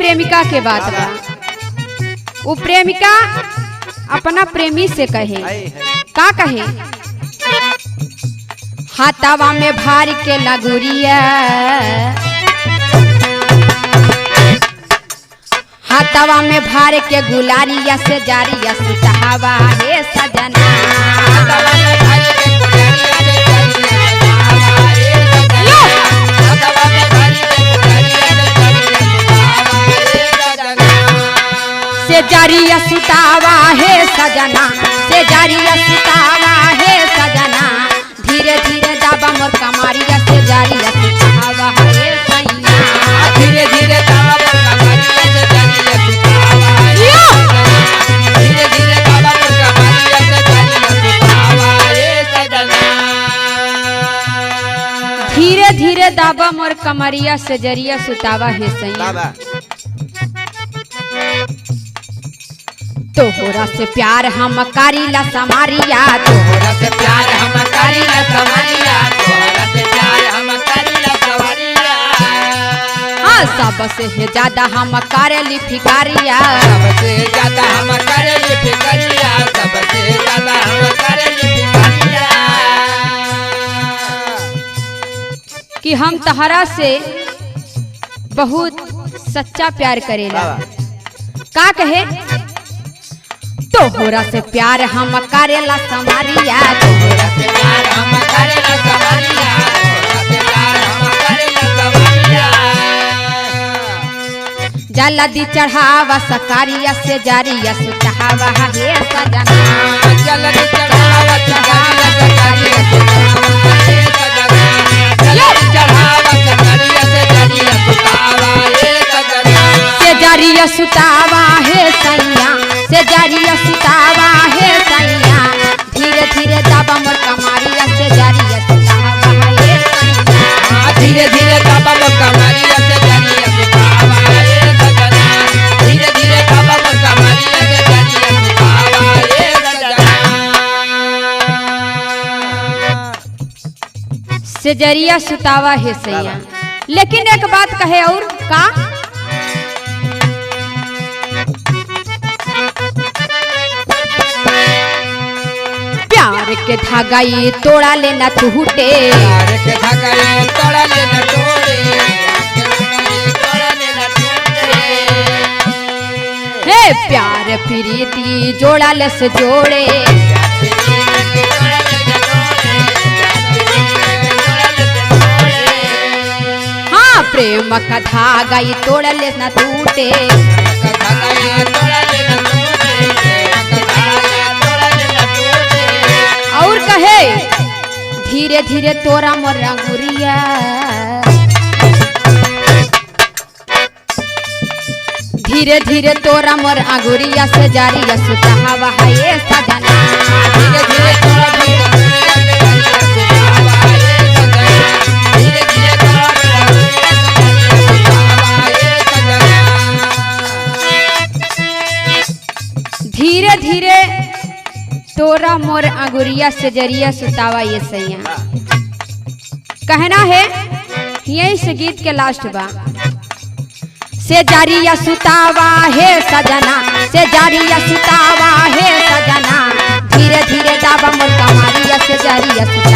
प्रेमिका के बात बा। वो प्रेमिका अपना प्रेमी से कहे, का कहे? हाथावा में भार के लगुरिया, हाथावा में भार के गुलारिया से जारिया सुतहावा हे सजना। से जारिया सुतावा हे सजना, से जारिया सुतावा हे सजना। धीरे धीरे दाबा मोर कमारिया से जारिया सुतावा हे सैया। धीरे धीरे दाबा मोर कमारिया से जारिया सुतावा हे सजना। धीरे धीरे दाबा मोर कमारिया से जारिया सुतावा हे सजना। धीरे धीरे दाबा मोर कमरिया से जरिया सुतावा हे सैया। तोहरा से प्यार हम कारीला समारिया, तोहरा से प्यार हम कारीला समारिया, तोहरा से प्यार हम कारीला समारिया। हाँ सबसे ज्यादा हम करेली फिकारिया, सबसे ज्यादा हम करेली फिकारिया, सबसे ज्यादा हम करेली फिकारिया। कि हम तहरा से बहुत सच्चा प्यार करेला। का कहे? तोहरा से प्यार हम करेला समारिया, तोहरा से प्यार हम करेला समारिया, तोहरा से प्यार हम करेला समारिया। जल्दी चढ़ावा सकारिया से जारिया सुतहावा हे सजना। जल्दी चढ़ावा सकारिया से जारिया सुतहावा हे सजना। जल्दी चढ़ावा सकारिया से जारिया सुतहावा हे सजना। से जारिया सुतावा हे सैया, से जारिया सुतावा हे सैया। धीरे धीरे दाबा मोर कमारिया से जारिया सुतावा हे सैया। धीरे धीरे दाबा मोर कमारिया से जारिया सुतावा हे सजना। धीरे धीरे दाबा मोर कमारिया से जारिया सुतावा हे सजना। से जरिया सुतावा हे सैया। लेकिन एक बात कहे और का? प्यार के धागा ये तोड़ा लेना टूटे, प्यार के धागा ये तोड़ा लेना टूटे, तोड़ा लेना टूटे। हे प्यार प्रीति जोड़ा ले से जोड़े, हाँ प्रेम का धागा ये तोड़ा लेना टूटे। और कहे धीरे धीरे तोरा मोर अंगुरिया, धीरे धीरे तोरा मोर अंगुरिया से जारिया सुतहावा हे सजना। धीरे धीरे तोरा मोर अंगुरिया से जारिया सुतहावा हे सजना। धीरे धीरे तोरा मोर अंगुरिया से जारिया सुतहावा हे सजना। धीरे धीरे तोरा मोर अंगुरिया से जरिया सुतावा ये सैया। कहना है यही से गीत के लास्ट बा। से जारिया सुतावा हे सजना, से जारिया सुतावा हे सजना। धीरे धीरे दाबा मोर कमारिया से जारिया सुतावा।